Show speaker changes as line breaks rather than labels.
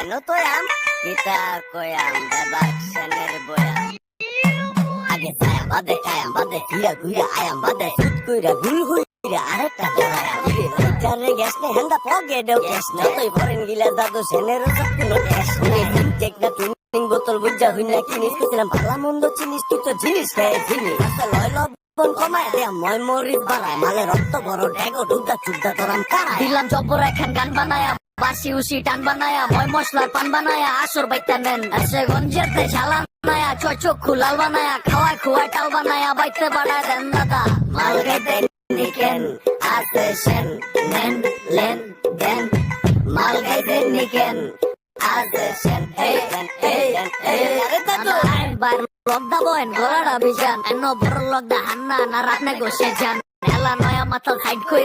কেন তোয়াম কিতা কয়াম বেবাক সেনের বয়াম আগে যায়াম বাদে খায়াম বাদে ঘুরা ঘুরা আয়াম বাদে সুট কইরা গুল হইরা আরেকটা ধরায়াম চারে গ্যাস নে হেন্দা পগে দেও গ্যাস না তুই ফরেন গিলা দাদু সেনের কোনো গ্যাস নেই টেক না টুনিং বোতল বুঝা হইনা কিনিস কইছিলাম ভালো মন্দ চিনিস তুই তো জিনিস খায় জিনিস আচ্ছা লয় লবণ কমায় দেয়া মই মরিচ বাড়ায় মালে রক্ত বড় ডেগো দুধা চুদ্দা তোরাম কারায়
দিলাম জব্বর এখন গান বানায়া বাসি উসি টান বানায়া ময় মশলার পান বানায়া আসর বাইতা নেন সে গঞ্জেতে ঝালা বানায়া চোখ লাল বানায়া খাওয়ায় খুয়ায় টাল বানায়া বাইতে বাড়ায় দেন দাদা
মাল গাইতে নিকেন আসে সেন নেন লেন দেন মাল গাইতে নিকেন আসে সেন আরে দাদু
বার লগদা বয়েন ঘোড়াটা বিজান এন্ন বড় লগদা হান্না না রাখনে গোসে যান এলা নয়া মাথা হাইড কই